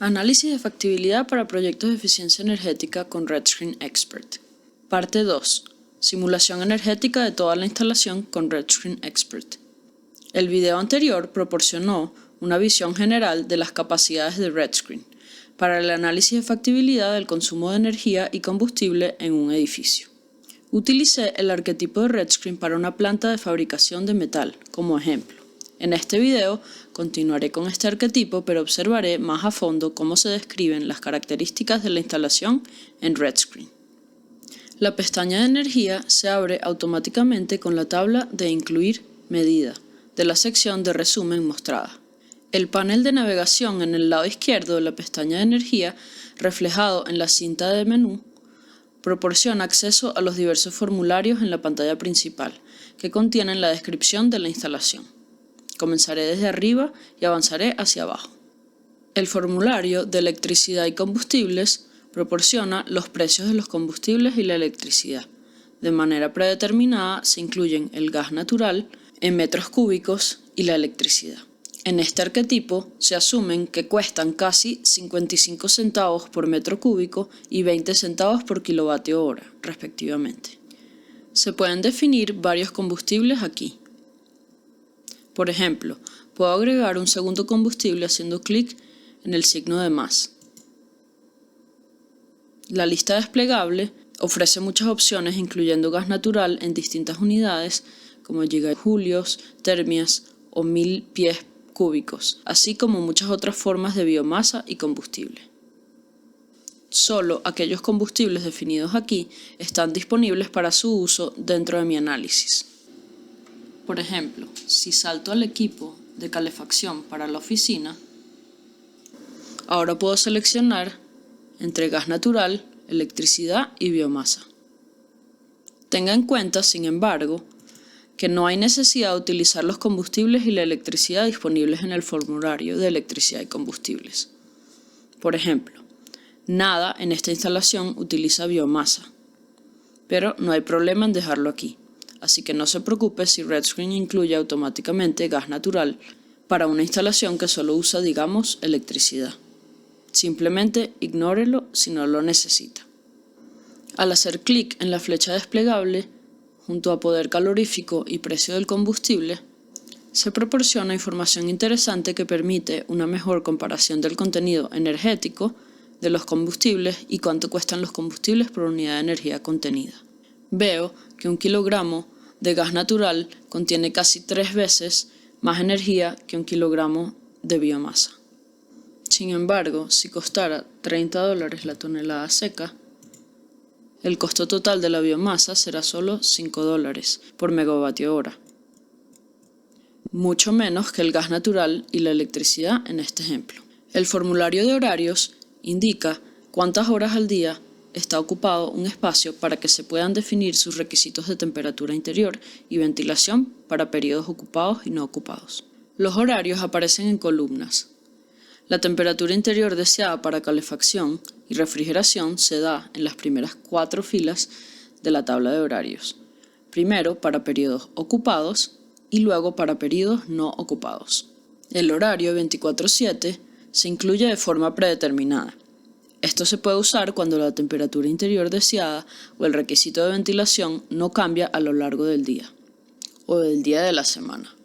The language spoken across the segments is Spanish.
Análisis de factibilidad para proyectos de eficiencia energética con RedScreen Expert. Parte 2. Simulación energética de toda la instalación con RedScreen Expert. El video anterior proporcionó una visión general de las capacidades de RedScreen para el análisis de factibilidad del consumo de energía y combustible en un edificio. Utilicé el arquetipo de RedScreen para una planta de fabricación de metal como ejemplo. En este video continuaré con este arquetipo, pero observaré más a fondo cómo se describen las características de la instalación en RedScreen. La pestaña de energía se abre automáticamente con la tabla de Incluir medida de la sección de resumen mostrada. El panel de navegación en el lado izquierdo de la pestaña de energía, reflejado en la cinta de menú, proporciona acceso a los diversos formularios en la pantalla principal, que contienen la descripción de la instalación. Comenzaré desde arriba y avanzaré hacia abajo. El formulario de electricidad y combustibles proporciona los precios de los combustibles y la electricidad. De manera predeterminada se incluyen el gas natural en metros cúbicos y la electricidad. En este arquetipo se asumen que cuestan casi 55 centavos por metro cúbico y 20 centavos por kilovatio hora, respectivamente. Se pueden definir varios combustibles aquí. Por ejemplo, puedo agregar un segundo combustible haciendo clic en el signo de más. La lista desplegable ofrece muchas opciones, incluyendo gas natural en distintas unidades como gigajulios, termias o 1000 pies cúbicos, así como muchas otras formas de biomasa y combustible. Solo aquellos combustibles definidos aquí están disponibles para su uso dentro de mi análisis. Por ejemplo, si salto al equipo de calefacción para la oficina, ahora puedo seleccionar entre gas natural, electricidad y biomasa. Tenga en cuenta, sin embargo, que no hay necesidad de utilizar los combustibles y la electricidad disponibles en el formulario de electricidad y combustibles. Por ejemplo, nada en esta instalación utiliza biomasa, pero no hay problema en dejarlo aquí. Así que no se preocupe si RedScreen incluye automáticamente gas natural para una instalación que solo usa, digamos, electricidad. Simplemente ignórelo si no lo necesita. Al hacer clic en la flecha desplegable, junto a poder calorífico y precio del combustible, se proporciona información interesante que permite una mejor comparación del contenido energético de los combustibles y cuánto cuestan los combustibles por unidad de energía contenida. Veo que 1 kilogramo de gas natural contiene casi 3 veces más energía que 1 kilogramo de biomasa. Sin embargo, si costara $30 la tonelada seca, el costo total de la biomasa será solo $5 por megavatio hora, mucho menos que el gas natural y la electricidad en este ejemplo. El formulario de horarios indica cuántas horas al día está ocupado un espacio para que se puedan definir sus requisitos de temperatura interior y ventilación para periodos ocupados y no ocupados. Los horarios aparecen en columnas. La temperatura interior deseada para calefacción y refrigeración se da en las primeras 4 filas de la tabla de horarios. Primero para periodos ocupados y luego para periodos no ocupados. El horario 24/7 se incluye de forma predeterminada. Esto se puede usar cuando la temperatura interior deseada o el requisito de ventilación no cambia a lo largo del día o del día de la semana.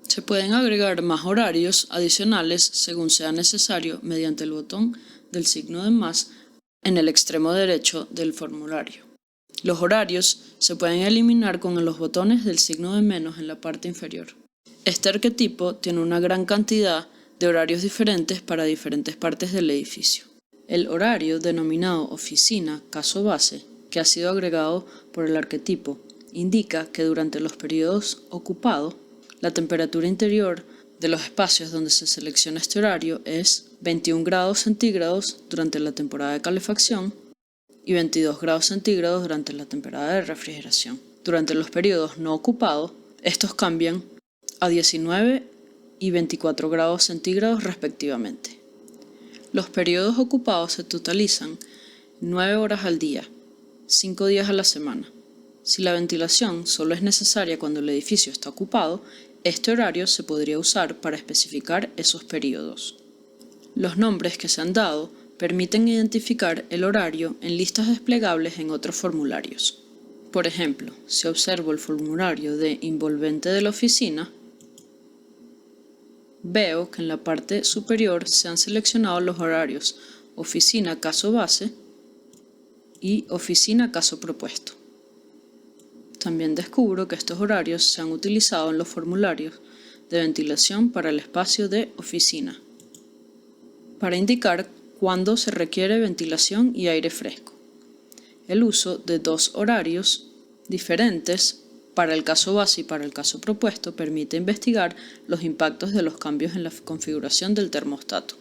Se pueden agregar más horarios adicionales según sea necesario mediante el botón del signo de más en el extremo derecho del formulario. Los horarios se pueden eliminar con los botones del signo de menos en la parte inferior. Este arquetipo tiene una gran cantidad de horarios diferentes para diferentes partes del edificio. El horario denominado oficina caso base, que ha sido agregado por el arquetipo, indica que durante los periodos ocupados, la temperatura interior de los espacios donde se selecciona este horario es 21 grados centígrados durante la temporada de calefacción y 22 grados centígrados durante la temporada de refrigeración. Durante los periodos no ocupados, estos cambian a 19 y 24 grados centígrados respectivamente. Los periodos ocupados se totalizan 9 horas al día, 5 días a la semana. Si la ventilación solo es necesaria cuando el edificio está ocupado, este horario se podría usar para especificar esos periodos. Los nombres que se han dado permiten identificar el horario en listas desplegables en otros formularios. Por ejemplo, si observo el formulario de envolvente de la oficina, veo que en la parte superior se han seleccionado los horarios oficina caso base y oficina caso propuesto. También descubro que estos horarios se han utilizado en los formularios de ventilación para el espacio de oficina, para indicar cuándo se requiere ventilación y aire fresco. El uso de dos horarios diferentes para el caso base y para el caso propuesto permite investigar los impactos de los cambios en la configuración del termostato.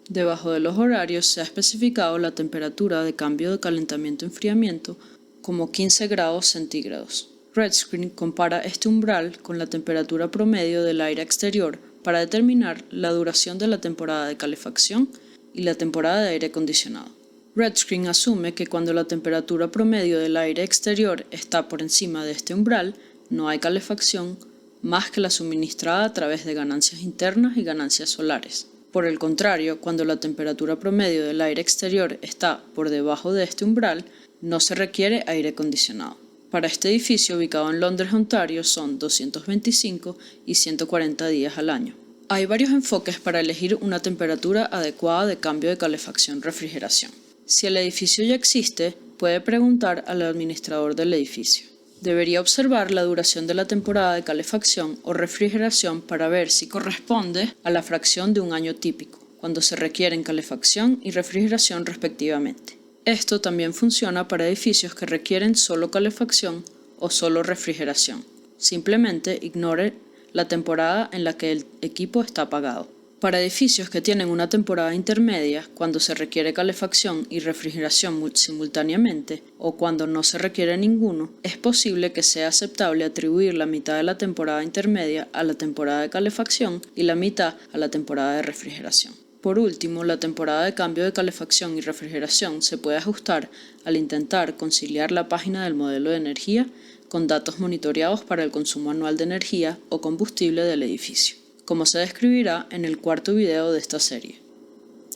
Debajo de los horarios se ha especificado la temperatura de cambio de calentamiento-enfriamiento como 15 grados centígrados. RedScreen compara este umbral con la temperatura promedio del aire exterior para determinar la duración de la temporada de calefacción y la temporada de aire acondicionado. RedScreen asume que cuando la temperatura promedio del aire exterior está por encima de este umbral, no hay calefacción más que la suministrada a través de ganancias internas y ganancias solares. Por el contrario, cuando la temperatura promedio del aire exterior está por debajo de este umbral, no se requiere aire acondicionado. Para este edificio ubicado en Londres, Ontario, son 225 y 140 días al año. Hay varios enfoques para elegir una temperatura adecuada de cambio de calefacción-refrigeración. Si el edificio ya existe, puede preguntar al administrador del edificio. Debería observar la duración de la temporada de calefacción o refrigeración para ver si corresponde a la fracción de un año típico, cuando se requieren calefacción y refrigeración respectivamente. Esto también funciona para edificios que requieren solo calefacción o solo refrigeración. Simplemente ignore la temporada en la que el equipo está apagado. Para edificios que tienen una temporada intermedia, cuando se requiere calefacción y refrigeración simultáneamente o cuando no se requiere ninguno, es posible que sea aceptable atribuir la mitad de la temporada intermedia a la temporada de calefacción y la mitad a la temporada de refrigeración. Por último, la temporada de cambio de calefacción y refrigeración se puede ajustar al intentar conciliar la página del modelo de energía con datos monitoreados para el consumo anual de energía o combustible del edificio, como se describirá en el cuarto video de esta serie.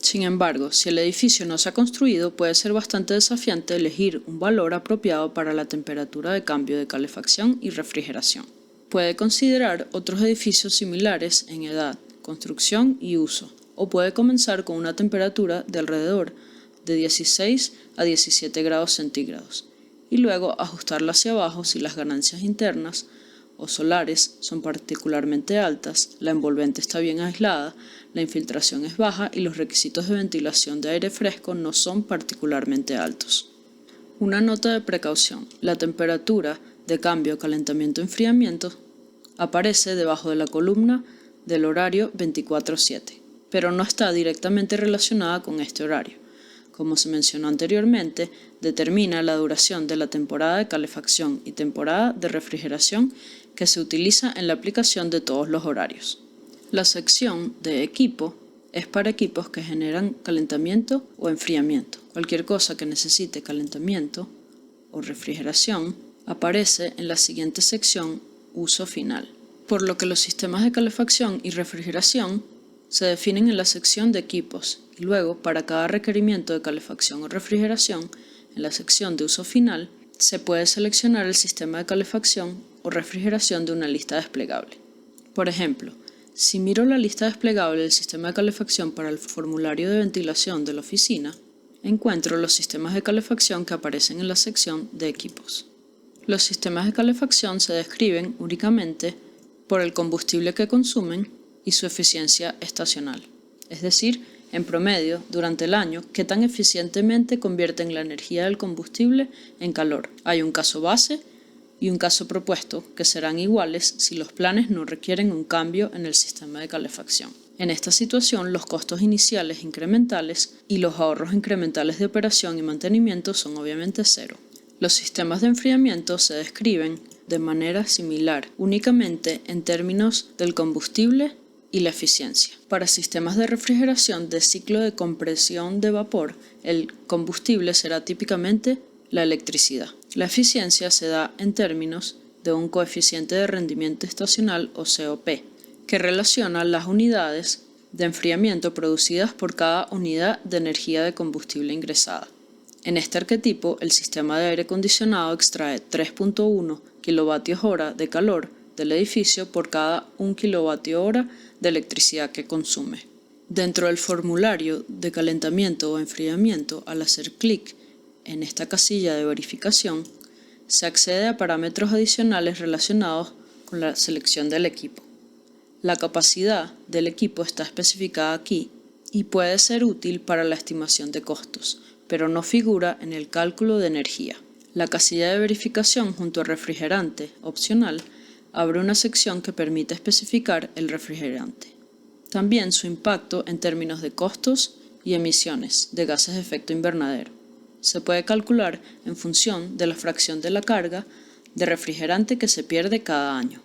Sin embargo, si el edificio no se ha construido, puede ser bastante desafiante elegir un valor apropiado para la temperatura de cambio de calefacción y refrigeración. Puede considerar otros edificios similares en edad, construcción y uso, o puede comenzar con una temperatura de alrededor de 16 a 17 grados centígrados y luego ajustarla hacia abajo si las ganancias internas o solares son particularmente altas, la envolvente está bien aislada, la infiltración es baja y los requisitos de ventilación de aire fresco no son particularmente altos. Una nota de precaución: la temperatura de cambio calentamiento-enfriamiento aparece debajo de la columna del horario 24/7, pero no está directamente relacionada con este horario. Como se mencionó anteriormente, determina la duración de la temporada de calefacción y temporada de refrigeración que se utiliza en la aplicación de todos los horarios. La sección de equipo es para equipos que generan calentamiento o enfriamiento. Cualquier cosa que necesite calentamiento o refrigeración aparece en la siguiente sección, uso final. Por lo que los sistemas de calefacción y refrigeración se definen en la sección de equipos y luego, para cada requerimiento de calefacción o refrigeración, en la sección de uso final, se puede seleccionar el sistema de calefacción o refrigeración de una lista desplegable. Por ejemplo, si miro la lista desplegable del sistema de calefacción para el formulario de ventilación de la oficina, encuentro los sistemas de calefacción que aparecen en la sección de equipos. Los sistemas de calefacción se describen únicamente por el combustible que consumen y su eficiencia estacional, es decir, en promedio, durante el año, qué tan eficientemente convierten la energía del combustible en calor. Hay un caso base y un caso propuesto que serán iguales si los planes no requieren un cambio en el sistema de calefacción. En esta situación, los costos iniciales incrementales y los ahorros incrementales de operación y mantenimiento son obviamente cero. Los sistemas de enfriamiento se describen de manera similar, únicamente en términos del combustible y la eficiencia. Para sistemas de refrigeración de ciclo de compresión de vapor, el combustible será típicamente la electricidad. La eficiencia se da en términos de un coeficiente de rendimiento estacional o COP, que relaciona las unidades de enfriamiento producidas por cada unidad de energía de combustible ingresada. En este arquetipo, el sistema de aire acondicionado extrae 3.1 kWh de calor del edificio por cada 1 kWh de electricidad que consume. Dentro del formulario de calentamiento o enfriamiento, al hacer clic en esta casilla de verificación, se accede a parámetros adicionales relacionados con la selección del equipo. La capacidad del equipo está especificada aquí y puede ser útil para la estimación de costos, pero no figura en el cálculo de energía. La casilla de verificación junto al refrigerante opcional abre una sección que permite especificar el refrigerante. También su impacto en términos de costos y emisiones de gases de efecto invernadero. Se puede calcular en función de la fracción de la carga de refrigerante que se pierde cada año.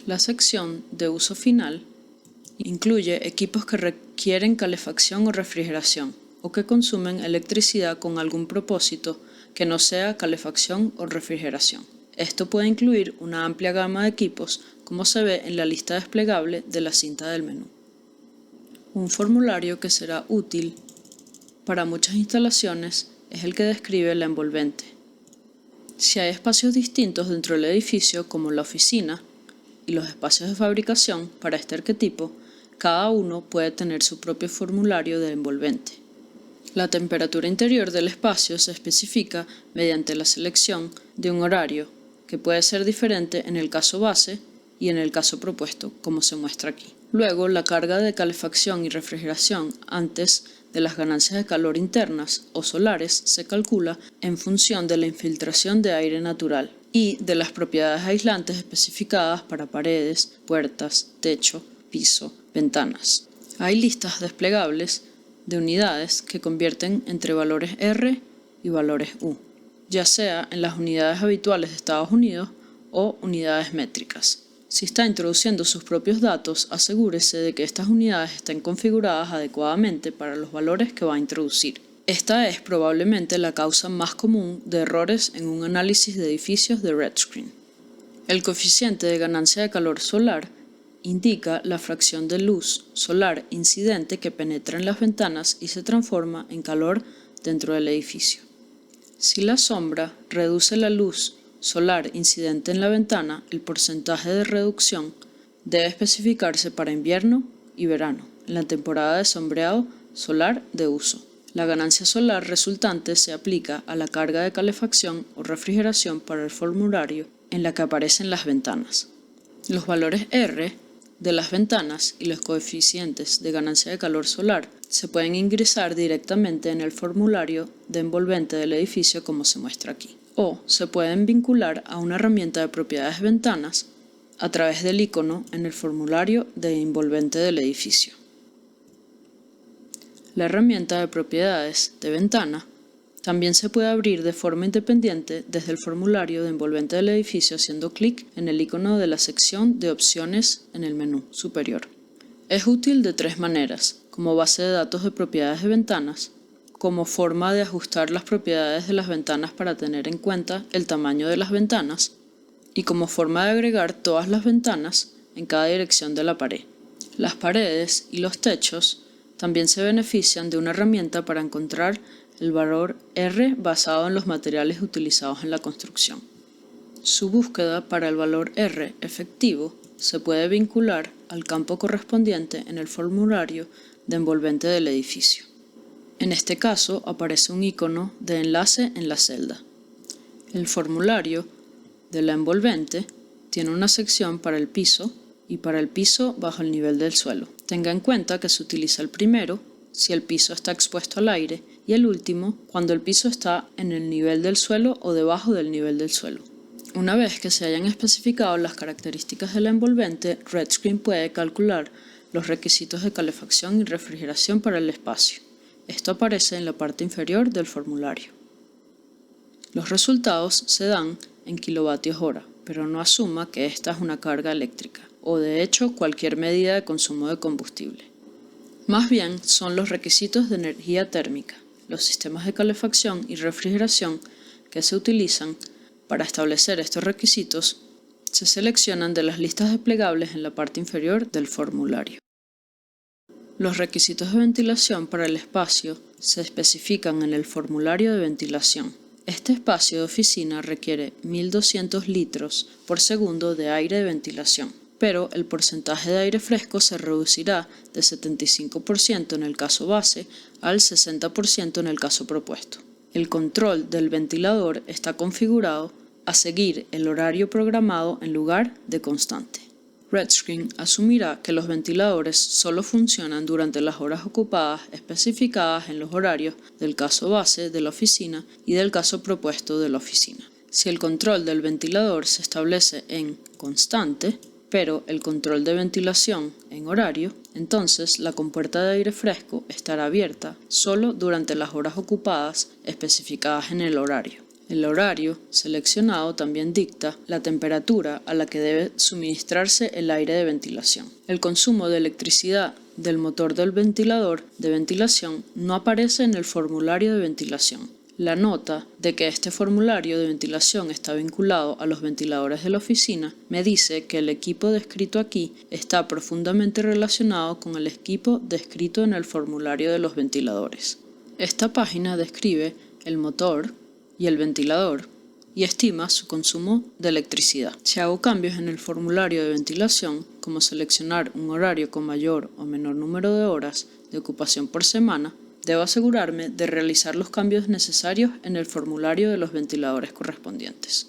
La sección de uso final incluye equipos que requieren calefacción o refrigeración o que consumen electricidad con algún propósito que no sea calefacción o refrigeración. Esto puede incluir una amplia gama de equipos, como se ve en la lista desplegable de la cinta del menú. Un formulario que será útil para muchas instalaciones es el que describe la envolvente. Si hay espacios distintos dentro del edificio, como la oficina y los espacios de fabricación para este arquetipo, cada uno puede tener su propio formulario de envolvente. La temperatura interior del espacio se especifica mediante la selección de un horario, que puede ser diferente en el caso base y en el caso propuesto, como se muestra aquí. Luego, la carga de calefacción y refrigeración antes de las ganancias de calor internas o solares se calcula en función de la infiltración de aire natural y de las propiedades aislantes especificadas para paredes, puertas, techo, piso, ventanas. Hay listas desplegables de unidades que convierten entre valores R y valores U, ya sea en las unidades habituales de Estados Unidos o unidades métricas. Si está introduciendo sus propios datos, asegúrese de que estas unidades estén configuradas adecuadamente para los valores que va a introducir. Esta es probablemente la causa más común de errores en un análisis de edificios de RedScreen. El coeficiente de ganancia de calor solar indica la fracción de luz solar incidente que penetra en las ventanas y se transforma en calor dentro del edificio. Si la sombra reduce la luz solar incidente en la ventana, el porcentaje de reducción debe especificarse para invierno y verano, en la temporada de sombreado solar de uso. La ganancia solar resultante se aplica a la carga de calefacción o refrigeración para el formulario en la que aparecen las ventanas. Los valores R de las ventanas y los coeficientes de ganancia de calor solar se pueden ingresar directamente en el formulario de envolvente del edificio como se muestra aquí, o se pueden vincular a una herramienta de propiedades de ventanas a través del icono en el formulario de envolvente del edificio. La herramienta de propiedades de ventana también se puede abrir de forma independiente desde el formulario de envolvente del edificio haciendo clic en el icono de la sección de opciones en el menú superior. Es útil de tres maneras: como base de datos de propiedades de ventanas, como forma de ajustar las propiedades de las ventanas para tener en cuenta el tamaño de las ventanas, y como forma de agregar todas las ventanas en cada dirección de la pared. Las paredes y los techos también se benefician de una herramienta para encontrar el valor R basado en los materiales utilizados en la construcción. Su búsqueda para el valor R efectivo se puede vincular al campo correspondiente en el formulario de envolvente del edificio. En este caso aparece un icono de enlace en la celda. El formulario de la envolvente tiene una sección para el piso y para el piso bajo el nivel del suelo. Tenga en cuenta que se utiliza el primero si el piso está expuesto al aire y el último cuando el piso está en el nivel del suelo o debajo del nivel del suelo. Una vez que se hayan especificado las características de la envolvente, RedScreen puede calcular los requisitos de calefacción y refrigeración para el espacio. Esto aparece en la parte inferior del formulario. Los resultados se dan en kilovatios hora, pero no asuma que esta es una carga eléctrica o de hecho cualquier medida de consumo de combustible. Más bien son los requisitos de energía térmica, los sistemas de calefacción y refrigeración que se utilizan para establecer estos requisitos Se seleccionan de las listas desplegables en la parte inferior del formulario. Los requisitos de ventilación para el espacio se especifican en el formulario de ventilación. Este espacio de oficina requiere 1.200 litros por segundo de aire de ventilación, pero el porcentaje de aire fresco se reducirá de 75% en el caso base al 60% en el caso propuesto. El control del ventilador está configurado a seguir el horario programado en lugar de constante. RedScreen asumirá que los ventiladores solo funcionan durante las horas ocupadas especificadas en los horarios del caso base de la oficina y del caso propuesto de la oficina. Si el control del ventilador se establece en constante, pero el control de ventilación en horario, entonces la compuerta de aire fresco estará abierta solo durante las horas ocupadas especificadas en el horario. El horario seleccionado también dicta la temperatura a la que debe suministrarse el aire de ventilación. El consumo de electricidad del motor del ventilador de ventilación no aparece en el formulario de ventilación. La nota de que este formulario de ventilación está vinculado a los ventiladores de la oficina me dice que el equipo descrito aquí está profundamente relacionado con el equipo descrito en el formulario de los ventiladores. Esta página describe el motor y el ventilador y estima su consumo de electricidad. Si hago cambios en el formulario de ventilación, como seleccionar un horario con mayor o menor número de horas de ocupación por semana, debo asegurarme de realizar los cambios necesarios en el formulario de los ventiladores correspondientes.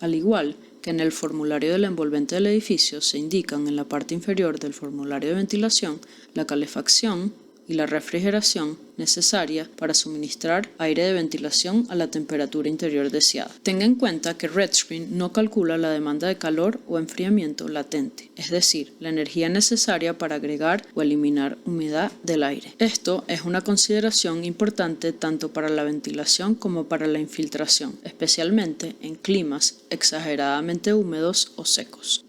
Al igual que en el formulario del envolvente del edificio se indican en la parte inferior del formulario de ventilación la calefacción y la refrigeración necesaria para suministrar aire de ventilación a la temperatura interior deseada. Tenga en cuenta que RedScreen no calcula la demanda de calor o enfriamiento latente, es decir, la energía necesaria para agregar o eliminar humedad del aire. Esto es una consideración importante tanto para la ventilación como para la infiltración, especialmente en climas exageradamente húmedos o secos.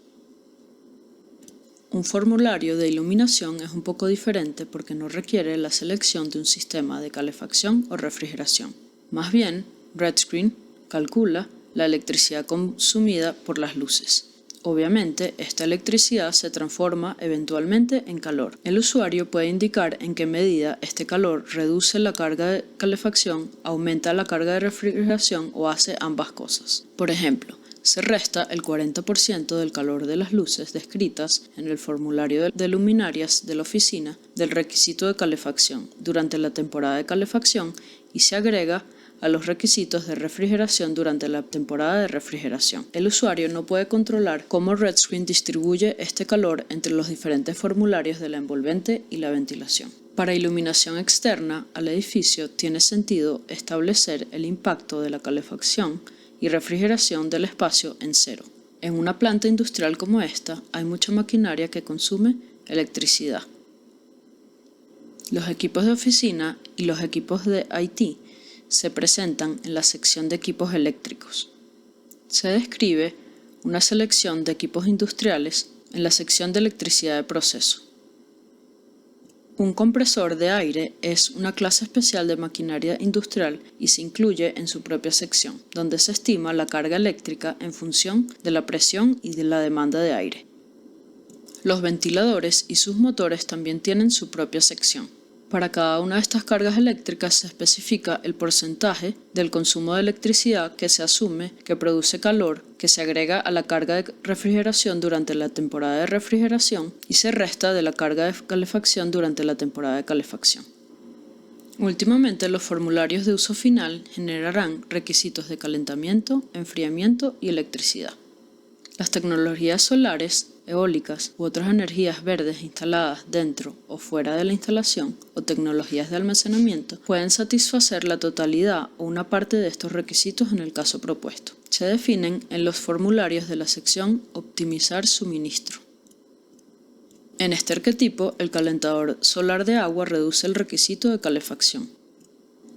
Un formulario de iluminación es un poco diferente porque no requiere la selección de un sistema de calefacción o refrigeración. Más bien, RedScreen calcula la electricidad consumida por las luces. Obviamente, esta electricidad se transforma eventualmente en calor. El usuario puede indicar en qué medida este calor reduce la carga de calefacción, aumenta la carga de refrigeración o hace ambas cosas. Por ejemplo, se resta el 40% del calor de las luces descritas en el formulario de luminarias de la oficina del requisito de calefacción durante la temporada de calefacción y se agrega a los requisitos de refrigeración durante la temporada de refrigeración. El usuario no puede controlar cómo RedScreen distribuye este calor entre los diferentes formularios de la envolvente y la ventilación. Para iluminación externa al edificio tiene sentido establecer el impacto de la calefacción y refrigeración del espacio en cero. En una planta industrial como esta hay mucha maquinaria que consume electricidad. Los equipos de oficina y los equipos de IT se presentan en la sección de equipos eléctricos. Se describe una selección de equipos industriales en la sección de electricidad de proceso. Un compresor de aire es una clase especial de maquinaria industrial y se incluye en su propia sección, donde se estima la carga eléctrica en función de la presión y de la demanda de aire. Los ventiladores y sus motores también tienen su propia sección. Para cada una de estas cargas eléctricas se especifica el porcentaje del consumo de electricidad que se asume que produce calor, que se agrega a la carga de refrigeración durante la temporada de refrigeración y se resta de la carga de calefacción durante la temporada de calefacción. Últimamente, los formularios de uso final generarán requisitos de calentamiento, enfriamiento y electricidad. Las tecnologías solares, eólicas u otras energías verdes instaladas dentro o fuera de la instalación o tecnologías de almacenamiento pueden satisfacer la totalidad o una parte de estos requisitos en el caso propuesto. Se definen en los formularios de la sección Optimizar suministro. En este arquetipo, el calentador solar de agua reduce el requisito de calefacción.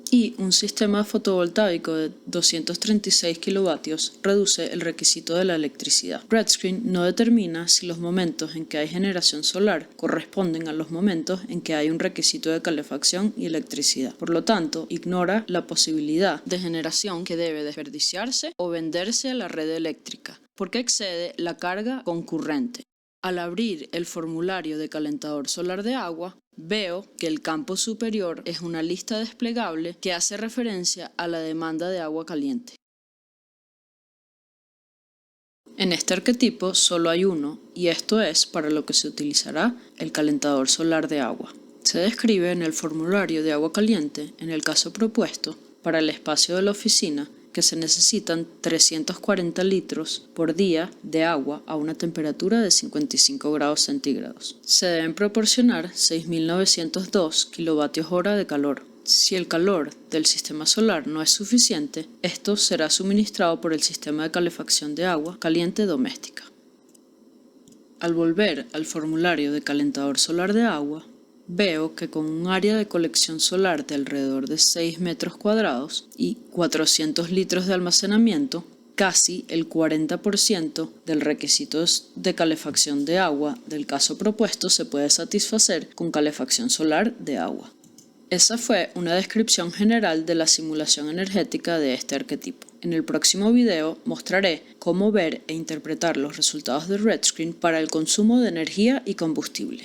Y un sistema fotovoltaico de 236 kilovatios reduce el requisito de la electricidad. RedScreen no determina si los momentos en que hay generación solar corresponden a los momentos en que hay un requisito de calefacción y electricidad. Por lo tanto, ignora la posibilidad de generación que debe desperdiciarse o venderse a la red eléctrica. porque excede la carga concurrente. Al abrir el formulario de calentador solar de agua, veo que el campo superior es una lista desplegable que hace referencia a la demanda de agua caliente. En este arquetipo solo hay uno, y esto es para lo que se utilizará el calentador solar de agua. Se describe en el formulario de agua caliente, en el caso propuesto, para el espacio de la oficina, que se necesitan 340 litros por día de agua a una temperatura de 55 grados centígrados. Se deben proporcionar 6.902 kWh de calor. Si el calor del sistema solar no es suficiente, esto será suministrado por el sistema de calefacción de agua caliente doméstica. Al volver al formulario de calentador solar de agua, veo que con un área de colección solar de alrededor de 6 metros cuadrados y 400 litros de almacenamiento, casi el 40% del requisito de calefacción de agua del caso propuesto se puede satisfacer con calefacción solar de agua. Esa fue una descripción general de la simulación energética de este arquetipo. En el próximo video mostraré cómo ver e interpretar los resultados de RedScreen para el consumo de energía y combustible.